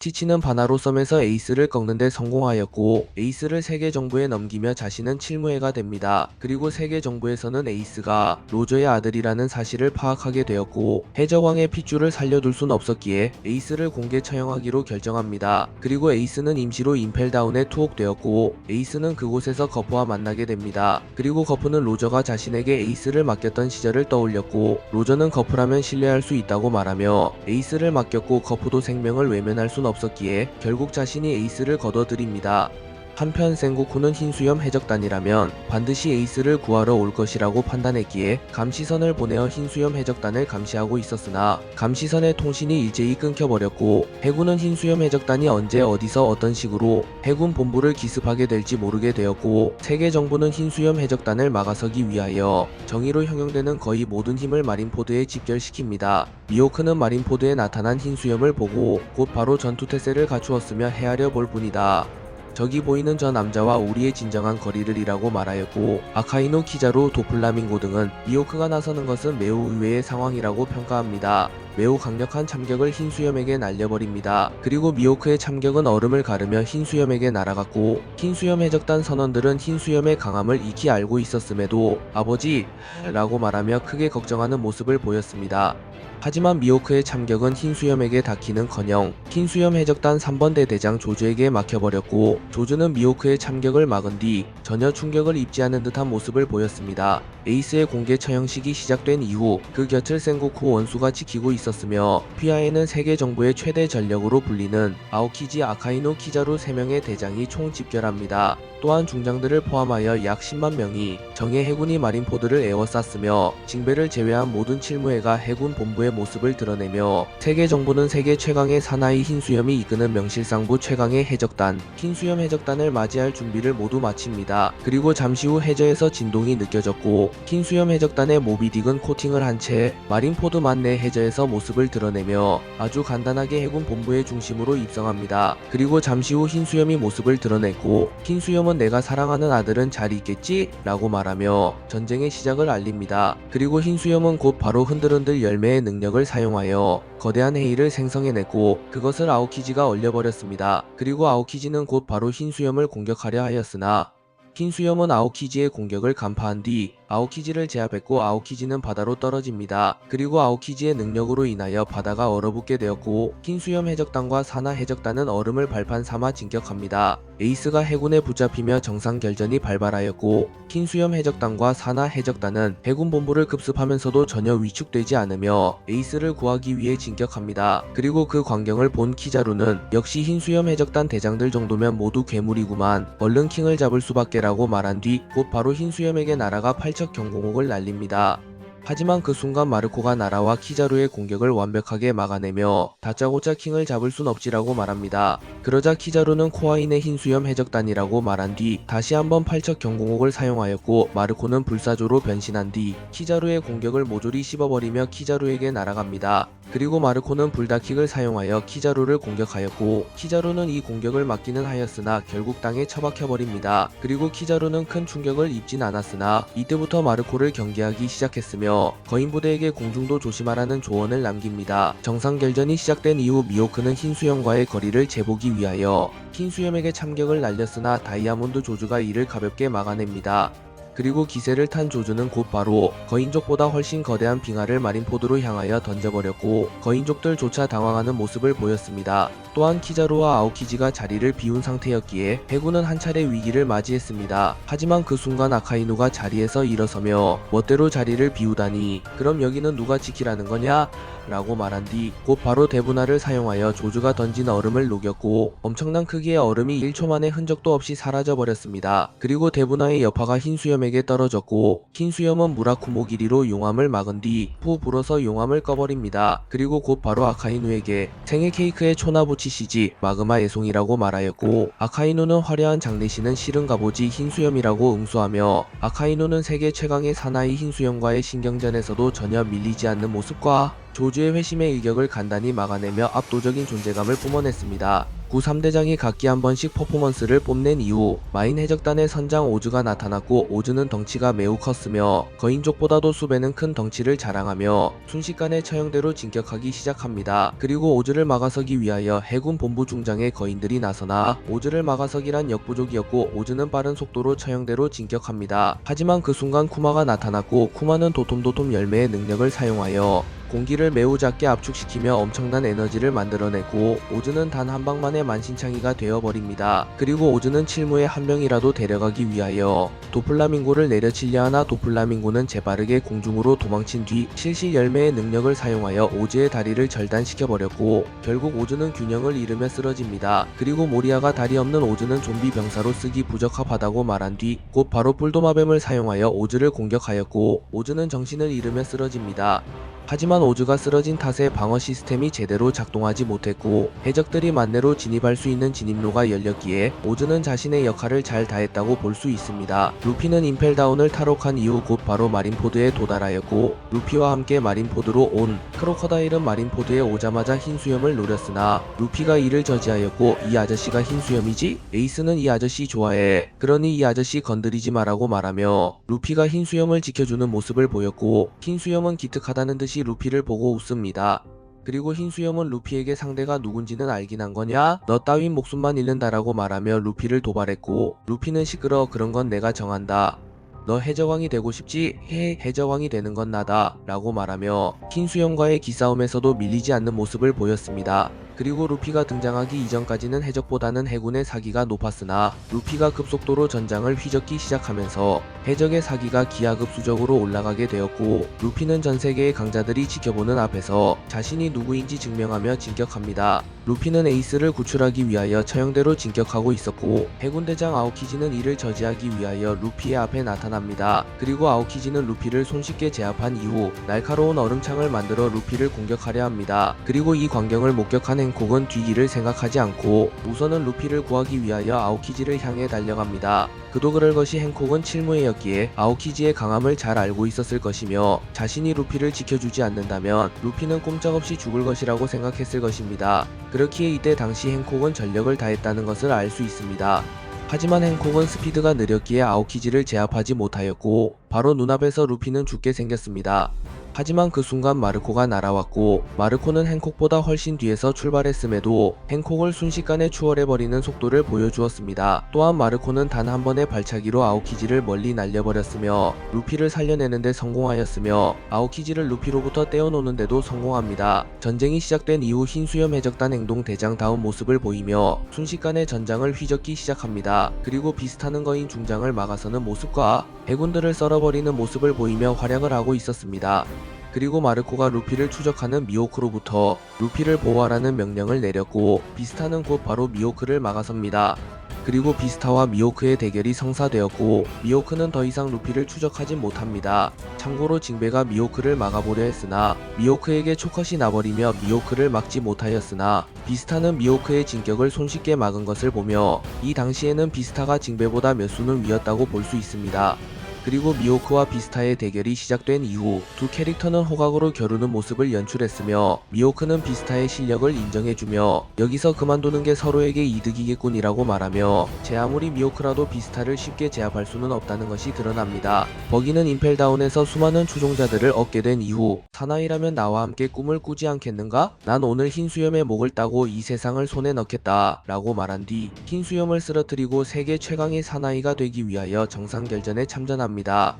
티치는 바나로 썸에서 에이스를 꺾는 데 성공하였고 에이스를 세계 정부에 넘기며 자신은 칠무회가 됩니다. 그리고 세계 정부에서는 에이스가 로저의 아들이라는 사실을 파악하게 되었고 해적왕의 핏줄을 살려둘 순 없었기에 에이스를 공개 처형하기로 결정합니다. 그리고 에이스는 임시로 임펠다운에 투옥되었고 에이스는 그곳에서 거프와 만나게 됩니다. 그리고 거프는 로저가 자신에게 에이스를 맡겼던 시절을 떠올렸고 로저는 거프라면 신뢰할 수 있다고 말하며 에이스를 맡겼고 거프도 생명을 외면할 순 없었기에 결국 자신이 에이스를 거둬들입니다. 한편 생고쿠는 흰수염 해적단이라면 반드시 에이스를 구하러 올 것이라고 판단했기에 감시선을 보내어 흰수염 해적단을 감시하고 있었으나 감시선의 통신이 일제히 끊겨버렸고 해군은 흰수염 해적단이 언제 어디서 어떤 식으로 해군 본부를 기습하게 될지 모르게 되었고 세계 정부는 흰수염 해적단을 막아서기 위하여 정의로 형용되는 거의 모든 힘을 마린포드에 집결시킵니다. 미호크는 마린포드에 나타난 흰수염을 보고 곧 바로 전투태세를 갖추었으며 헤아려 볼 뿐이다. 저기 보이는 저 남자와 우리의 진정한 거리를 이라고 말하였고 아카이노 키자루 도플라밍고 등은 미호크가 나서는 것은 매우 의외의 상황이라고 평가합니다. 매우 강력한 참격을 흰수염에게 날려버립니다. 그리고 미호크의 참격은 얼음을 가르며 흰수염에게 날아갔고 흰수염 해적단 선원들은 흰수염의 강함을 익히 알고 있었음에도 아버지 라고 말하며 크게 걱정하는 모습을 보였습니다. 하지만 미호크의 참격은 흰수염에게 닿기는커녕 흰수염 해적단 3번대 대장 조주에게 막혀버렸고 조주는 미호크의 참격을 막은 뒤 전혀 충격을 입지 않은 듯한 모습을 보였습니다. 에이스의 공개 처형식이 시작된 이후 그 곁을 생고쿠 원수가 지키고 있었으며 휘하에는 세계 정부의 최대 전력으로 불리는 아오키지 아카이노 키자루 3명의 대장이 총 집결합니다. 또한 중장들을 포함하여 약 10만 명이 정예 해군이 마린포드를 에워쌌으며 징배를 제외한 모든 칠무회가 해군 본부의 모습을 드러내며 세계 정부는 세계 최강의 사나이 흰수염이 이끄는 명실상부 최강의 해적단 흰수염 해적단을 맞이할 준비를 모두 마칩니다. 그리고 잠시 후 해저에서 진동이 느껴졌고 흰수염 해적단의 모비딕은 코팅을 한 채 마린포드만 내 해저에서 모습을 드러내며 아주 간단하게 해군 본부의 중심으로 입성합니다. 그리고 잠시 후 흰수염이 모습을 드러냈고 흰수염은 내가 사랑하는 아들은 잘 있겠지? 라고 말하며 전쟁의 시작을 알립니다. 그리고 흰수염은 곧 바로 흔들흔들 열매의 능력을 사용하여 거대한 해일을 생성해냈고 그것을 아오키지가 얼려버렸습니다. 그리고 아오키지는 곧 바로 흰수염을 공격하려 하였으나 흰수염은 아오키지의 공격을 간파한 뒤 아오키지를 제압했고 아오키지는 바다로 떨어집니다. 그리고 아오키지의 능력으로 인하여 바다가 얼어붙게 되었고 흰수염 해적단과 사나 해적단은 얼음을 발판 삼아 진격합니다. 에이스가 해군에 붙잡히며 정상결전이 발발하였고 흰수염 해적단과 사나 해적단은 해군 본부를 급습하면서도 전혀 위축되지 않으며 에이스를 구하기 위해 진격합니다. 그리고 그 광경을 본 키자루는 역시 흰수염 해적단 대장들 정도면 모두 괴물이구만 얼른 킹을 잡을 수밖에 라고 말한 뒤 곧 바로 흰수염에게 날아가 팔척 경공옥을 날립니다. 하지만 그 순간 마르코가 날아와 키자루의 공격을 완벽하게 막아내며 다짜고짜 킹을 잡을 순 없지라고 말합니다. 그러자 키자루는 코아인의 흰수염 해적단이라고 말한 뒤 다시 한번 팔척 경공옥을 사용하였고 마르코는 불사조로 변신한 뒤 키자루의 공격을 모조리 씹어버리며 키자루에게 날아갑니다. 그리고 마르코는 불다킥을 사용하여 키자루를 공격하였고 키자루는 이 공격을 막기는 하였으나 결국 땅에 처박혀버립니다. 그리고 키자루는 큰 충격을 입진 않았으나 이때부터 마르코를 경계하기 시작했으며 거인부대에게 공중도 조심하라는 조언을 남깁니다. 정상결전이 시작된 이후 미호크는 흰수염과의 거리를 재보기 위하여 흰수염에게 참격을 날렸으나 다이아몬드 조주가 이를 가볍게 막아냅니다. 그리고 기세를 탄 조주는 곧바로 거인족보다 훨씬 거대한 빙하를 마린포드로 향하여 던져버렸고 거인족들조차 당황하는 모습을 보였습니다. 또한 키자루와 아오키지가 자리를 비운 상태였기에 해군은 한 차례 위기를 맞이했습니다. 하지만 그 순간 아카이누가 자리에서 일어서며 멋대로 자리를 비우다니 그럼 여기는 누가 지키라는 거냐? 라고 말한 뒤 곧 바로 대분화를 사용하여 조주가 던진 얼음을 녹였고 엄청난 크기의 얼음이 1초 만에 흔적도 없이 사라져버렸습니다. 그리고 대분화의 여파가 흰수염에게 떨어졌고 흰수염은 무라쿠모 길이로 용암을 막은 뒤 후 불어서 용암을 꺼버립니다. 그리고 곧 바로 아카이누에게 생일 케이크에 초나 붙이시지 마그마 애송이라고 말하였고 아카이누는 화려한 장례시는 싫은가 보지 흰수염이라고 응수하며 아카이누는 세계 최강의 사나이 흰수염과의 신경전에서도 전혀 밀리지 않는 모습과 조주의 회심의 일격을 간단히 막아내며 압도적인 존재감을 뿜어냈습니다. 구 3대장이 각기 한 번씩 퍼포먼스를 뽐낸 이후 마인 해적단의 선장 오즈가 나타났고, 오즈는 덩치가 매우 컸으며 거인족보다도 수배는 큰 덩치를 자랑하며 순식간에 처형대로 진격하기 시작합니다. 그리고 오즈를 막아서기 위하여 해군 본부 중장의 거인들이 나서나 오즈를 막아서기란 역부족이었고, 오즈는 빠른 속도로 처형대로 진격합니다. 하지만 그 순간 쿠마가 나타났고, 쿠마는 도톰도톰 열매의 능력을 사용하여 공기를 매우 작게 압축시키며 엄청난 에너지를 만들어내고, 오즈는 단 한 방만에 만신창이가 되어버립니다. 그리고 오즈는 칠무에 한 명이라도 데려가기 위하여 도플라밍고를 내려치려 하나, 도플라밍고는 재빠르게 공중으로 도망친 뒤 실시 열매의 능력을 사용하여 오즈의 다리를 절단시켜버렸고, 결국 오즈는 균형을 잃으며 쓰러집니다. 그리고 모리아가 다리 없는 오즈는 좀비 병사로 쓰기 부적합하다고 말한 뒤 곧 바로 뿔도마뱀을 사용하여 오즈를 공격하였고, 오즈는 정신을 잃으며 쓰러집니다. 하지만 오즈가 쓰러진 탓에 방어 시스템이 제대로 작동하지 못했고, 해적들이 만내로 진입할 수 있는 진입로가 열렸기에 오즈는 자신의 역할을 잘 다했다고 볼 수 있습니다. 루피는 임펠다운을 탈옥한 이후 곧 바로 마린포드에 도달하였고, 루피와 함께 마린포드로 온 크로커다일은 마린포드에 오자마자 흰수염을 노렸으나 루피가 이를 저지하였고, 이 아저씨가 흰수염이지? 에이스는 이 아저씨 좋아해. 그러니 이 아저씨 건드리지 마라고 말하며 루피가 흰수염을 지켜주는 모습을 보였고, 흰수염은 기특하다는 듯이 루피를 보고 웃습니다. 그리고 흰수염은 루피에게 상대가 누군지는 알긴 한 거냐? 너 따윈 목숨만 잃는다라고 말하며 루피를 도발했고, 루피는 시끄러, 그런 건 내가 정한다. 너 해적왕이 되고 싶지? 해적왕이 되는 건 나다 라고 말하며 흰수염과의 기싸움에서도 밀리지 않는 모습을 보였습니다. 그리고 루피가 등장하기 이전까지는 해적보다는 해군의 사기가 높았으나 루피가 급속도로 전장을 휘젓기 시작하면서 해적의 사기가 기하급수적으로 올라가게 되었고, 루피는 전세계의 강자들이 지켜보는 앞에서 자신이 누구인지 증명하며 진격합니다. 루피는 에이스를 구출하기 위하여 처형대로 진격하고 있었고, 해군대장 아오키지는 이를 저지하기 위하여 루피의 앞에 나타납니다. 그리고 아오키지는 루피를 손쉽게 제압한 이후 날카로운 얼음창을 만들어 루피를 공격하려 합니다. 그리고 이 광경을 목격한 행콕은 뒤길을 생각하지 않고 우선은 루피를 구하기 위하여 아오키지를 향해 달려갑니다. 그도 그럴 것이 행콕은 칠무에였기에 아오키지의 강함을 잘 알고 있었을 것이며, 자신이 루피를 지켜주지 않는다면 루피는 꼼짝없이 죽을 것이라고 생각했을 것입니다. 그렇기에 이때 당시 행콕은 전력을 다했다는 것을 알 수 있습니다. 하지만 행콕은 스피드가 느렸기에 아오키지를 제압하지 못하였고, 바로 눈앞에서 루피는 죽게 생겼습니다. 하지만 그 순간 마르코가 날아왔고, 마르코는 행콕보다 훨씬 뒤에서 출발했음에도 행콕을 순식간에 추월해버리는 속도를 보여주었습니다. 또한 마르코는 단 한 번의 발차기로 아오키지를 멀리 날려버렸으며 루피를 살려내는데 성공하였으며, 아오키지를 루피로부터 떼어놓는데도 성공합니다. 전쟁이 시작된 이후 흰수염 해적단 행동 대장 다운 모습을 보이며 순식간에 전장을 휘젓기 시작합니다. 그리고 비스타는 거인 중장을 막아서는 모습과 해군들을 썰어버리는 모습을 보이며 활약을 하고 있었습니다. 그리고 마르코가 루피를 추적하는 미호크로부터 루피를 보호하라는 명령을 내렸고, 비스타는 곧 바로 미호크를 막아섭니다. 그리고 비스타와 미호크의 대결이 성사되었고, 미호크는 더 이상 루피를 추적하지 못합니다. 참고로 징베가 미호크를 막아보려 했으나 미호크에게 초컷이 나버리며 미호크를 막지 못하였으나, 비스타는 미호크의 진격을 손쉽게 막은 것을 보며 이 당시에는 비스타가 징베보다 몇 수는 위였다고 볼 수 있습니다. 그리고 미호크와 비스타의 대결이 시작된 이후 두 캐릭터는 호각으로 겨루는 모습을 연출했으며, 미호크는 비스타의 실력을 인정해주며 여기서 그만두는 게 서로에게 이득이겠군이라고 말하며, 제 아무리 미호크라도 비스타를 쉽게 제압할 수는 없다는 것이 드러납니다. 버기는 임펠다운에서 수많은 추종자들을 얻게 된 이후 사나이라면 나와 함께 꿈을 꾸지 않겠는가? 난 오늘 흰수염의 목을 따고 이 세상을 손에 넣겠다 라고 말한 뒤 흰수염을 쓰러뜨리고 세계 최강의 사나이가 되기 위하여 정상결전에 참전합니다.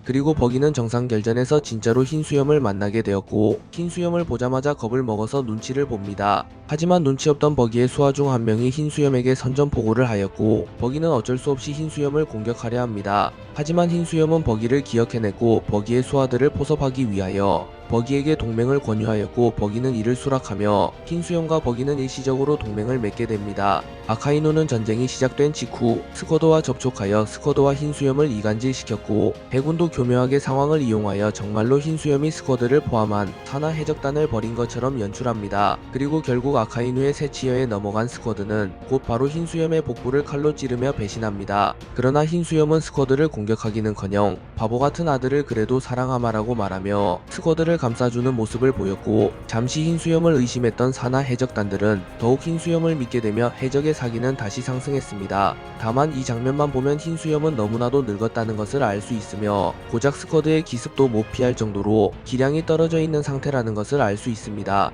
그리고 버기는 정상결전에서 진짜로 흰수염을 만나게 되었고, 흰수염을 보자마자 겁을 먹어서 눈치를 봅니다. 하지만 눈치 없던 버기의 수하 중 한 명이 흰수염에게 선전포고를 하였고, 버기는 어쩔 수 없이 흰수염을 공격하려 합니다. 하지만 흰수염은 버기를 기억해냈고 버기의 수하들을 포섭하기 위하여 버기에게 동맹을 권유하였고, 버기는 이를 수락하며 흰수염과 버기는 일시적으로 동맹을 맺게 됩니다. 아카이누는 전쟁이 시작된 직후 스쿼드와 접촉하여 스쿼드와 흰수염을 이간질시켰고, 해군도 교묘하게 상황을 이용하여 정말로 흰수염이 스쿼드를 포함한 산하 해적단을 벌인 것처럼 연출합니다. 그리고 결국 아카이누의 새치어에 넘어간 스쿼드는 곧 바로 흰수염의 복부를 칼로 찌르며 배신합니다. 그러나 흰수염은 스쿼드를 공격하기는커녕 바보 같은 아들을 그래도 사랑하마라고 말하며 스쿼드를 감싸주는 모습을 보였고, 잠시 흰수염을 의심했던 산하 해적단들은 더욱 흰수염을 믿게 되며 해적의 사기는 다시 상승했습니다. 다만 이 장면만 보면 흰수염은 너무나도 늙었다는 것을 알 수 있으며 고작 스쿼드의 기습도 못 피할 정도로 기량이 떨어져 있는 상태라는 것을 알 수 있습니다.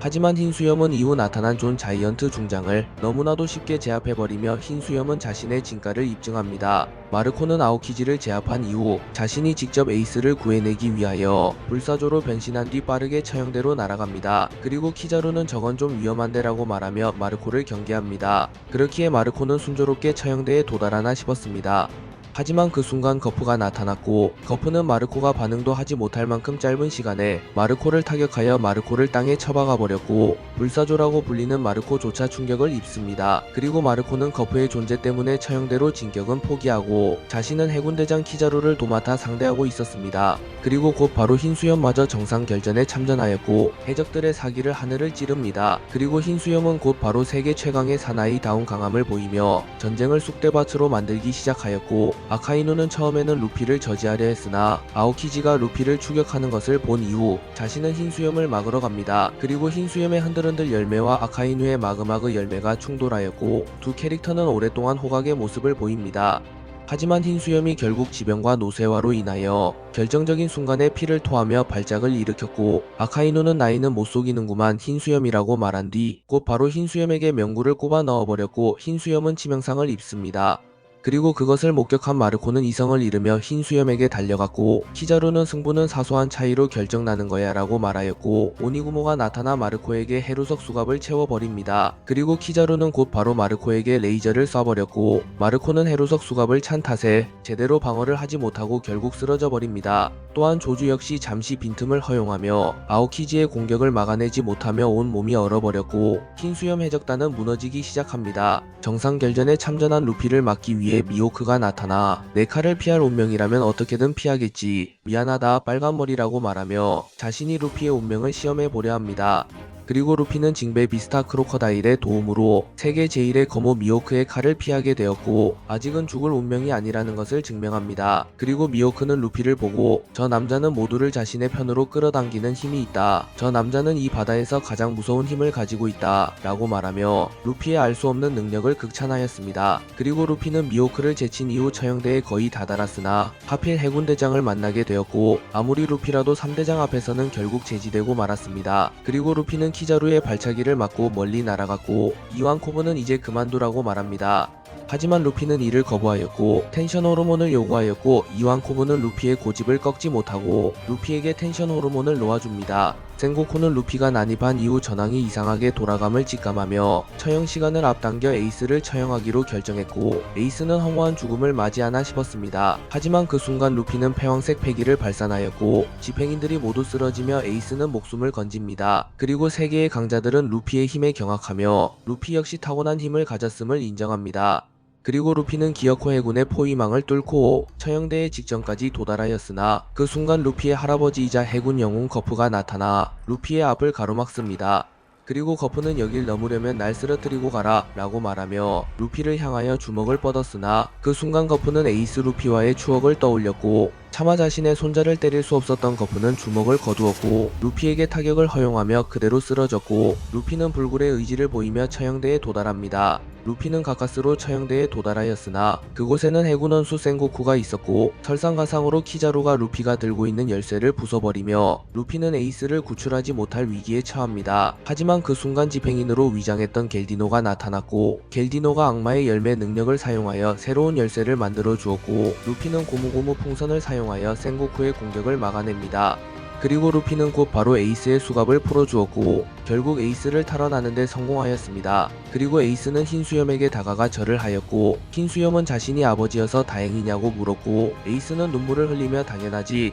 하지만 흰수염은 이후 나타난 존 자이언트 중장을 너무나도 쉽게 제압해버리며 흰수염은 자신의 진가를 입증합니다. 마르코는 아오키지를 제압한 이후 자신이 직접 에이스를 구해내기 위하여 불사조로 변신한 뒤 빠르게 처형대로 날아갑니다. 그리고 키자루는 저건 좀 위험한데 라고 말하며 마르코를 경계합니다. 그렇기에 마르코는 순조롭게 처형대에 도달하나 싶었습니다. 하지만 그 순간 거프가 나타났고, 거프는 마르코가 반응도 하지 못할 만큼 짧은 시간에 마르코를 타격하여 마르코를 땅에 처박아 버렸고, 불사조라고 불리는 마르코조차 충격을 입습니다. 그리고 마르코는 거프의 존재 때문에 처형대로 진격은 포기하고 자신은 해군대장 키자루를 도맡아 상대하고 있었습니다. 그리고 곧 바로 흰수염마저 정상 결전에 참전하였고 해적들의 사기를 하늘을 찌릅니다. 그리고 흰수염은 곧 바로 세계 최강의 사나이다운 강함을 보이며 전쟁을 쑥대밭으로 만들기 시작하였고, 아카이누는 처음에는 루피를 저지하려 했으나 아오키지가 루피를 추격하는 것을 본 이후 자신은 흰수염을 막으러 갑니다. 그리고 흰수염의 흔들흔들 열매와 아카이누의 마그마그 열매가 충돌하였고 두 캐릭터는 오랫동안 호각의 모습을 보입니다. 하지만 흰수염이 결국 지병과 노쇠화로 인하여 결정적인 순간에 피를 토하며 발작을 일으켰고, 아카이누는 나이는 못 속이는구만 흰수염이라고 말한 뒤 곧 바로 흰수염에게 명구를 꼽아 넣어버렸고 흰수염은 치명상을 입습니다. 그리고 그것을 목격한 마르코는 이성을 잃으며 흰수염에게 달려갔고, 키자루는 승부는 사소한 차이로 결정나는 거야 라고 말하였고, 오니구모가 나타나 마르코에게 해루석 수갑을 채워버립니다. 그리고 키자루는 곧 바로 마르코에게 레이저를 쏴버렸고, 마르코는 해루석 수갑을 찬 탓에 제대로 방어를 하지 못하고 결국 쓰러져 버립니다. 또한 조주 역시 잠시 빈틈을 허용하며 아오키지의 공격을 막아내지 못하며 온 몸이 얼어버렸고 흰수염 해적단은 무너지기 시작합니다. 정상 결전에 참전한 루피를 막기 위해 미호크가 나타나 내 칼을 피할 운명이라면 어떻게든 피하겠지, 미안하다 빨간머리라고 말하며 자신이 루피의 운명을 시험해보려 합니다. 그리고 루피는 징베 비스타 크로커다일의 도움으로 세계 제1의 거모 미호크의 칼을 피하게 되었고 아직은 죽을 운명이 아니라는 것을 증명합니다. 그리고 미호크는 루피를 보고 저 남자는 모두를 자신의 편으로 끌어당기는 힘이 있다. 저 남자는 이 바다에서 가장 무서운 힘을 가지고 있다 라고 말하며 루피의 알 수 없는 능력을 극찬하였습니다. 그리고 루피는 미호크를 제친 이후 처형대에 거의 다다랐으나 하필 해군대장을 만나게 되었고 아무리 루피라도 3대장 앞에서는 결국 제지되고 말았습니다. 그리고 루피는 키자루의 발차기를 맞고 멀리 날아갔고 이완 코브는 이제 그만두라고 말합니다. 하지만 루피는 이를 거부하였고 텐션 호르몬을 요구하였고 이완 코브는 루피의 고집을 꺾지 못하고 루피에게 텐션 호르몬을 놓아줍니다. 센고쿠는 루피가 난입한 이후 전황이 이상하게 돌아감을 직감하며 처형 시간을 앞당겨 에이스를 처형하기로 결정했고 에이스는 허무한 죽음을 맞이하나 싶었습니다. 하지만 그 순간 루피는 패왕색 패기를 발산하였고 집행인들이 모두 쓰러지며 에이스는 목숨을 건집니다. 그리고 세계의 강자들은 루피의 힘에 경악하며 루피 역시 타고난 힘을 가졌음을 인정합니다. 그리고 루피는 기어코 해군의 포위망을 뚫고 처형대의 직전까지 도달하였으나 그 순간 루피의 할아버지이자 해군 영웅 거프가 나타나 루피의 앞을 가로막습니다. 그리고 거프는 여길 넘으려면 날 쓰러뜨리고 가라 라고 말하며 루피를 향하여 주먹을 뻗었으나 그 순간 거프는 에이스 루피와의 추억을 떠올렸고 차마 자신의 손자를 때릴 수 없었던 거프는 주먹을 거두었고 루피에게 타격을 허용하며 그대로 쓰러졌고 루피는 불굴의 의지를 보이며 처형대에 도달합니다. 루피는 가까스로 처형대에 도달하였으나 그곳에는 해군 원수 센고쿠가 있었고 설상가상으로 키자루가 루피가 들고 있는 열쇠를 부숴버리며 루피는 에이스를 구출하지 못할 위기에 처합니다. 하지만 그 순간 집행인으로 위장했던 겔디노가 나타났고 겔디노가 악마의 열매 능력을 사용하여 새로운 열쇠를 만들어 주었고 루피는 고무고무 풍선을 사용하여 센고쿠의 공격을 막아냅니다. 그리고 루피는 곧 바로 에이스의 수갑을 풀어주었고 결국 에이스를 탈환하는데 성공하였습니다. 그리고 에이스는 흰수염에게 다가가 절을 하였고 흰수염은 자신이 아버지여서 다행이냐고 물었고 에이스는 눈물을 흘리며 당연하지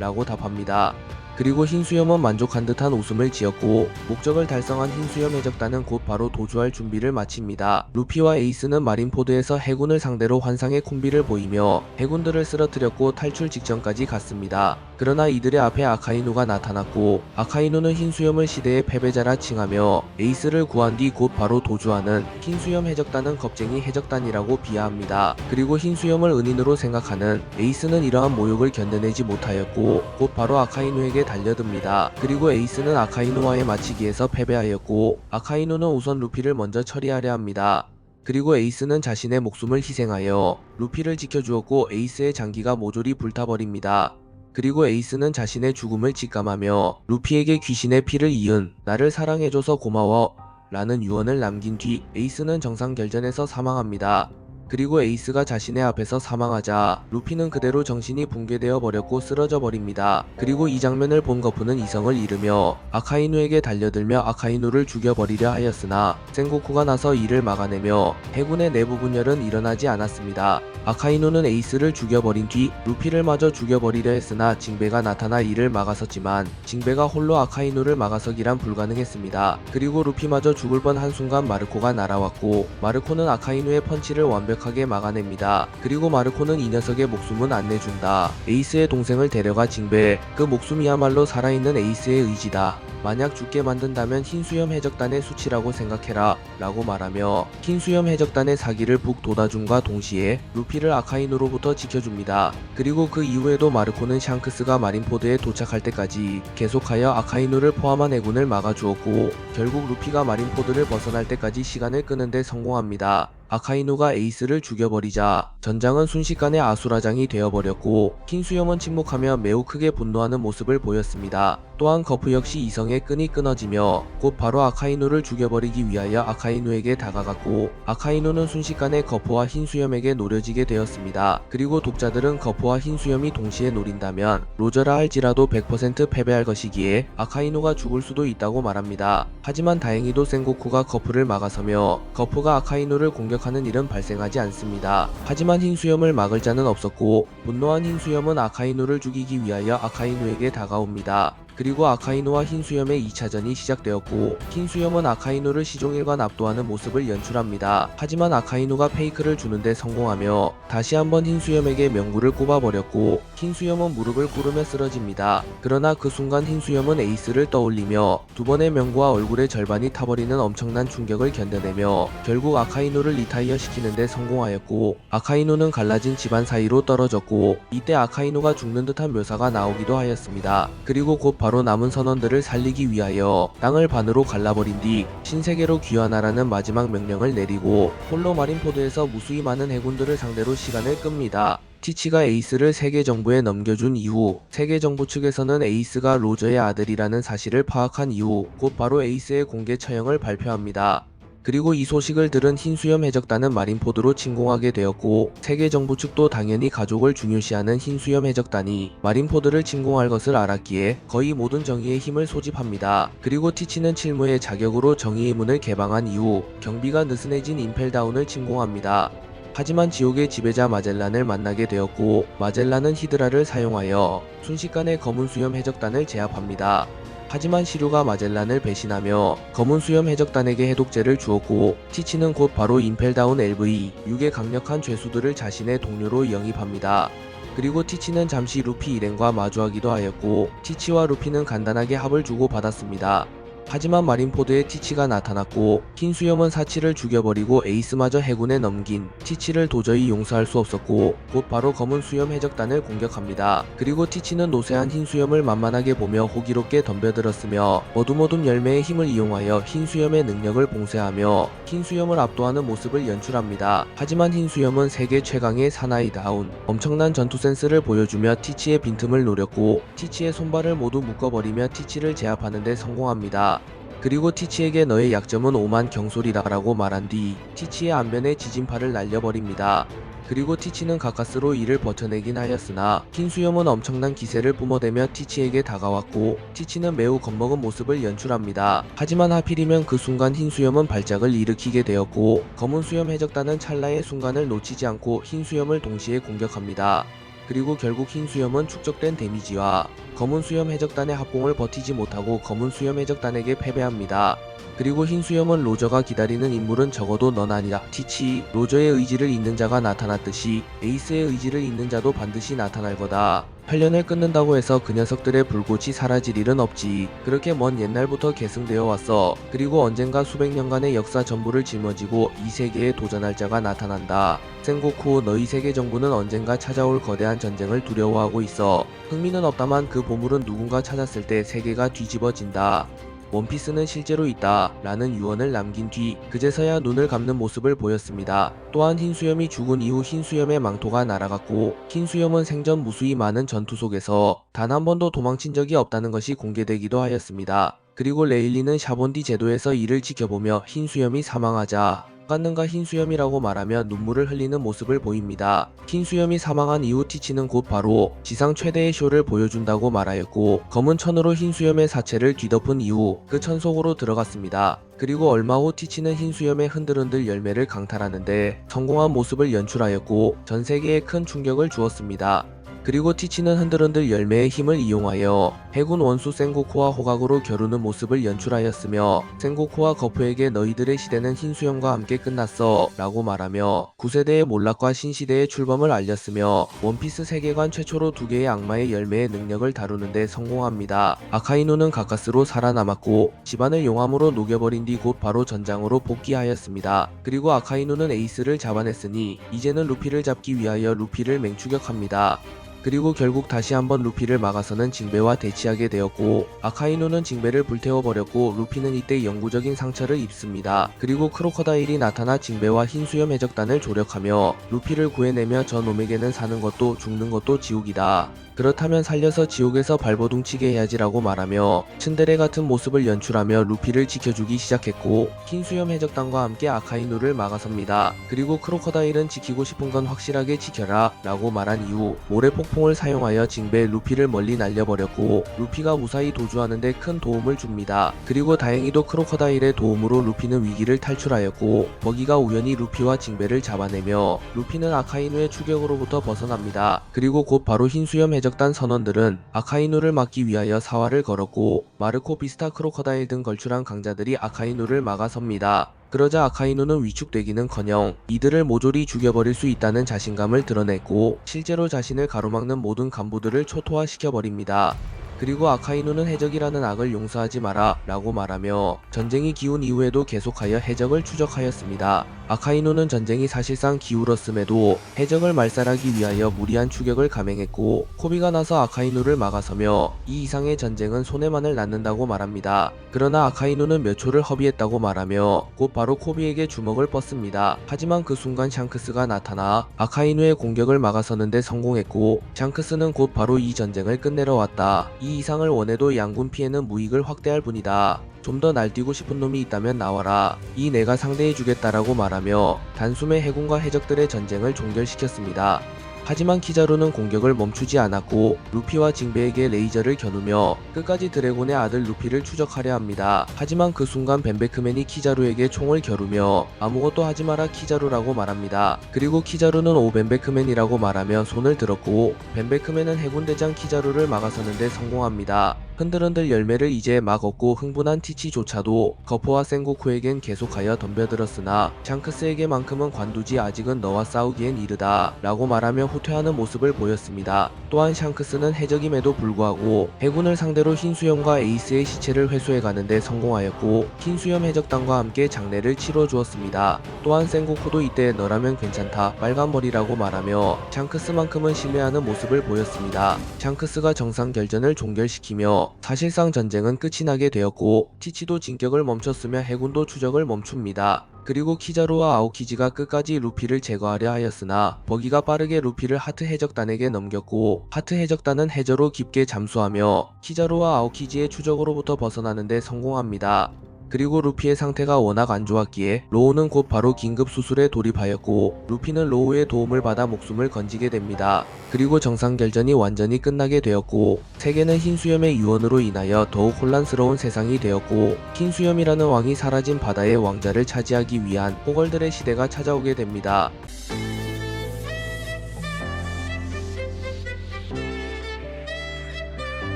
라고 답합니다. 그리고 흰수염은 만족한 듯한 웃음을 지었고 목적을 달성한 흰수염 해적단은 곧 바로 도주할 준비를 마칩니다. 루피와 에이스는 마린포드에서 해군을 상대로 환상의 콤비를 보이며 해군들을 쓰러뜨렸고 탈출 직전까지 갔습니다. 그러나 이들의 앞에 아카이누가 나타났고 아카이누는 흰수염을 시대의 패배자라 칭하며 에이스를 구한 뒤 곧 바로 도주하는 흰수염 해적단은 겁쟁이 해적단이라고 비하합니다. 그리고 흰수염을 은인으로 생각하는 에이스는 이러한 모욕을 견뎌내지 못하였고 곧 바로 아카이누에게 달려듭니다. 그리고 에이스는 아카이누와의 맞치기에서 패배하였고 아카이누는 우선 루피를 먼저 처리하려 합니다. 그리고 에이스는 자신의 목숨을 희생하여 루피를 지켜주었고 에이스의 장기가 모조리 불타버립니다. 그리고 에이스는 자신의 죽음을 직감하며 루피에게 귀신의 피를 이은 나를 사랑해줘서 고마워 라는 유언을 남긴 뒤 에이스는 정상결전에서 사망합니다. 그리고 에이스가 자신의 앞에서 사망하자 루피는 그대로 정신이 붕괴되어 버렸고 쓰러져 버립니다. 그리고 이 장면을 본 거프는 이성을 잃으며 아카이누에게 달려들며 아카이누를 죽여버리려 하였으나 센고쿠가 나서 이를 막아내며 해군의 내부 분열은 일어나지 않았습니다. 아카이누는 에이스를 죽여버린 뒤 루피를 마저 죽여버리려 했으나 징베가 나타나 이를 막아섰지만 징베가 홀로 아카이누를 막아서기란 불가능했습니다. 그리고 루피마저 죽을 뻔 한순간 마르코가 날아왔고 마르코는 아카이누의 펀치를 완벽하게 막아냅니다. 그리고 마르코는 이 녀석의 목숨은 안 내준다. 에이스의 동생을 데려가 징베, 그 목숨이야말로 살아있는 에이스의 의지다. 만약 죽게 만든다면 흰수염 해적단의 수치라고 생각해라 라고 말하며 흰수염 해적단의 사기를 북돋아줌과 동시에 루피를 아카이누로부터 지켜줍니다. 그리고 그 이후에도 마르코는 샹크스가 마린포드에 도착할 때까지 계속하여 아카이누를 포함한 해군을 막아주었고 결국 루피가 마린포드를 벗어날 때까지 시간을 끄는데 성공합니다. 아카이누가 에이스를 죽여버리자 전장은 순식간에 아수라장이 되어버렸고 흰수염은 침묵하며 매우 크게 분노하는 모습을 보였습니다. 또한 거프 역시 이성의 끈이 끊어지며 곧 바로 아카이누를 죽여버리기 위하여 아카이누에게 다가갔고 아카이누는 순식간에 거프와 흰수염에게 노려지게 되었습니다. 그리고 독자들은 거프와 흰수염이 동시에 노린다면 로저라 할지라도 100% 패배할 것이기에 아카이누가 죽을 수도 있다고 말합니다. 하지만 다행히도 센고쿠가 거프를 막아서며 거프가 아카이누를 공격하는 일은 발생하지 않습니다. 하지만 흰수염을 막을 자는 없었고 분노한 흰수염은 아카이누를 죽이기 위하여 아카이누에게 다가옵니다. 그리고 아카이누와 흰수염의 2차전이 시작되었고 흰수염은 아카이누를 시종일관 압도하는 모습을 연출합니다. 하지만 아카이누가 페이크를 주는데 성공하며 다시 한번 흰수염에게 명구를 꼽아버렸고 흰수염은 무릎을 꿇으며 쓰러집니다. 그러나 그 순간 흰수염은 에이스를 떠올리며 두 번의 명구와 얼굴의 절반이 타버리는 엄청난 충격을 견뎌내며 결국 아카이누를 리타이어 시키는데 성공하였고 아카이누는 갈라진 집안 사이로 떨어졌고 이때 아카이누가 죽는 듯한 묘사가 나오기도 하였습니다. 그리고 곧 바로 남은 선원들을 살리기 위하여 땅을 반으로 갈라버린 뒤 신세계로 귀환하라는 마지막 명령을 내리고 홀로 마린포드에서 무수히 많은 해군들을 상대로 시간을 끕니다. 티치가 에이스를 세계 정부에 넘겨준 이후 세계 정부 측에서는 에이스가 로저의 아들이라는 사실을 파악한 이후 곧 바로 에이스의 공개 처형을 발표합니다. 그리고 이 소식을 들은 흰수염 해적단은 마린포드로 침공하게 되었고 세계 정부 측도 당연히 가족을 중요시하는 흰수염 해적단이 마린포드를 침공할 것을 알았기에 거의 모든 정의의 힘을 소집합니다. 그리고 티치는 칠무의 자격으로 정의의 문을 개방한 이후 경비가 느슨해진 임펠다운을 침공합니다. 하지만 지옥의 지배자 마젤란을 만나게 되었고 마젤란은 히드라를 사용하여 순식간에 검은 수염 해적단을 제압합니다. 하지만 시류가 마젤란을 배신하며 검은 수염 해적단에게 해독제를 주었고 티치는 곧 바로 임펠다운 LV 6의 강력한 죄수들을 자신의 동료로 영입합니다. 그리고 티치는 잠시 루피 일행과 마주하기도 하였고 티치와 루피는 간단하게 합을 주고 받았습니다. 하지만 마린포드에 티치가 나타났고 흰수염은 사치를 죽여버리고 에이스마저 해군에 넘긴 티치를 도저히 용서할 수 없었고 곧 바로 검은 수염 해적단을 공격합니다. 그리고 티치는 노쇠한 흰수염을 만만하게 보며 호기롭게 덤벼들었으며 어둠어둠 열매의 힘을 이용하여 흰수염의 능력을 봉쇄하며 흰수염을 압도하는 모습을 연출합니다. 하지만 흰수염은 세계 최강의 사나이다운 엄청난 전투 센스를 보여주며 티치의 빈틈을 노렸고 티치의 손발을 모두 묶어버리며 티치를 제압하는 데 성공합니다. 그리고 티치에게 너의 약점은 오만 경솔이다 라고 말한 뒤 티치의 안면에 지진파를 날려버립니다. 그리고 티치는 가까스로 이를 버텨내긴 하였으나 흰수염은 엄청난 기세를 뿜어대며 티치에게 다가왔고 티치는 매우 겁먹은 모습을 연출합니다. 하지만 하필이면 그 순간 흰수염은 발작을 일으키게 되었고 검은 수염 해적단은 찰나의 순간을 놓치지 않고 흰수염을 동시에 공격합니다. 그리고 결국 흰수염은 축적된 데미지와 검은 수염 해적단의 합공을 버티지 못하고 검은 수염 해적단에게 패배합니다. 그리고 흰 수염은 로저가 기다리는 인물은 적어도 넌 아니다. 티치, 로저의 의지를 잇는 자가 나타났듯이 에이스의 의지를 잇는 자도 반드시 나타날 거다. 편련을 끊는다고 해서 그 녀석들의 불꽃이 사라질 일은 없지. 그렇게 먼 옛날부터 계승되어 왔어. 그리고 언젠가 수백 년간의 역사 전부를 짊어지고 이 세계에 도전할 자가 나타난다. 센고쿠, 너희 세계 정부는 언젠가 찾아올 거대한 전쟁을 두려워하고 있어. 흥미는 없다만 그 보물은 누군가 찾았을 때 세계가 뒤집어진다. 원피스는 실제로 있다 라는 유언을 남긴 뒤 그제서야 눈을 감는 모습을 보였습니다. 또한 흰수염이 죽은 이후 흰수염의 망토가 날아갔고 흰수염은 생전 무수히 많은 전투 속에서 단 한 번도 도망친 적이 없다는 것이 공개되기도 하였습니다. 그리고 레일리는 샤본디 제도에서 이를 지켜보며 흰수염이 사망하자 갔는가 흰수염이라고 말하며 눈물을 흘리는 모습을 보입니다. 흰수염이 사망한 이후 티치는 곧 바로 지상 최대의 쇼를 보여준다고 말하였고 검은 천으로 흰수염의 사체를 뒤덮은 이후 그 천 속으로 들어갔습니다. 그리고 얼마 후 티치는 흰수염의 흔들흔들 열매를 강탈하는데 성공한 모습을 연출하였고 전 세계에 큰 충격을 주었습니다. 그리고 티치는 흔들흔들 열매의 힘을 이용하여 해군 원수 센고쿠와 호각으로 겨루는 모습을 연출하였으며 센고쿠와 거푸에게 너희들의 시대는 흰수염과 함께 끝났어 라고 말하며 9세대의 몰락과 신시대의 출범을 알렸으며 원피스 세계관 최초로 두 개의 악마의 열매의 능력을 다루는데 성공합니다. 아카이누는 가까스로 살아남았고 집안을 용암으로 녹여버린 뒤 곧 바로 전장으로 복귀하였습니다. 그리고 아카이누는 에이스를 잡아냈으니 이제는 루피를 잡기 위하여 루피를 맹추격합니다. 그리고 결국 다시 한번 루피를 막아서는 징베와 대치하게 되었고 아카이누는 징베를 불태워버렸고 루피는 이때 영구적인 상처를 입습니다. 그리고 크로커다일이 나타나 징베와 흰수염 해적단을 조력하며 루피를 구해내며 저 놈에게는 사는 것도 죽는 것도 지옥이다. 그렇다면 살려서 지옥에서 발버둥치게 해야지라고 말하며 츤데레 같은 모습을 연출하며 루피를 지켜주기 시작했고 흰수염 해적단과 함께 아카이누를 막아섭니다. 그리고 크로커다일은 지키고 싶은 건 확실하게 지켜라 라고 말한 이후 모래폭풍을 사용하여 징베 루피를 멀리 날려버렸고 루피가 무사히 도주하는데 큰 도움을 줍니다. 그리고 다행히도 크로커다일의 도움으로 루피는 위기를 탈출하였고 버기가 우연히 루피와 징베를 잡아내며 루피는 아카이누의 추격으로부터 벗어납니다. 그리고 곧 바로 흰수염 해적단 선원들은 아카이누를 막기 위하여 사활을 걸었고 마르코 비스타 크로커다일 등 걸출한 강자들이 아카이누를 막아섭니다. 그러자 아카이누는 위축되기는커녕 이들을 모조리 죽여버릴 수 있다는 자신감을 드러냈고 실제로 자신을 가로막는 모든 간부들을 초토화시켜버립니다. 그리고 아카이누는 해적이라는 악을 용서하지 마라 라고 말하며 전쟁이 기운 이후에도 계속하여 해적을 추적하였습니다. 아카이누는 전쟁이 사실상 기울었음에도 해적을 말살하기 위하여 무리한 추격을 감행했고 코비가 나서 아카이누를 막아서며 이 이상의 전쟁은 손해만을 낳는다고 말합니다. 그러나 아카이누는 몇 초를 허비했다고 말하며 곧 바로 코비에게 주먹을 뻗습니다. 하지만 그 순간 샹크스가 나타나 아카이누의 공격을 막아서는데 성공했고 샹크스는 곧 바로 이 전쟁을 끝내러 왔다. 이 이상을 원해도 양군 피해는 무익을 확대할 뿐이다. 좀 더 날뛰고 싶은 놈이 있다면 나와라. 이 내가 상대해주겠다라고 말하며 단숨에 해군과 해적들의 전쟁을 종결시켰습니다. 하지만 키자루는 공격을 멈추지 않았고 루피와 징베에게 레이저를 겨누며 끝까지 드래곤의 아들 루피를 추적하려 합니다. 하지만 그 순간 벤베크맨이 키자루에게 총을 겨루며 아무것도 하지 마라 키자루라고 말합니다. 그리고 키자루는 오 벤베크맨이라고 말하며 손을 들었고 벤베크맨은 해군대장 키자루를 막아서는데 성공합니다. 흔들흔들 열매를 이제 막 얻고 흥분한 티치조차도 거포와 센고쿠에겐 계속하여 덤벼들었으나 샹크스에게만큼은 관두지 아직은 너와 싸우기엔 이르다 라고 말하며 후퇴하는 모습을 보였습니다. 또한 샹크스는 해적임에도 불구하고 해군을 상대로 흰수염과 에이스의 시체를 회수해가는데 성공하였고 흰수염 해적단과 함께 장례를 치러주었습니다. 또한 센고쿠도 이때 너라면 괜찮다 빨간머리라고 말하며 샹크스만큼은 신뢰하는 모습을 보였습니다. 샹크스가 정상결전을 종결시키며 사실상 전쟁은 끝이 나게 되었고 티치도 진격을 멈췄으며 해군도 추적을 멈춥니다. 그리고 키자루와 아오키지가 끝까지 루피를 제거하려 하였으나 버기가 빠르게 루피를 하트 해적단에게 넘겼고 하트 해적단은 해저로 깊게 잠수하며 키자루와 아오키지의 추적으로부터 벗어나는데 성공합니다. 그리고 루피의 상태가 워낙 안 좋았기에 로우는 곧 바로 긴급 수술에 돌입하였고 루피는 로우의 도움을 받아 목숨을 건지게 됩니다. 그리고 정상결전이 완전히 끝나게 되었고 세계는 흰수염의 유언으로 인하여 더욱 혼란스러운 세상이 되었고 흰수염이라는 왕이 사라진 바다의 왕자를 차지하기 위한 호걸들의 시대가 찾아오게 됩니다.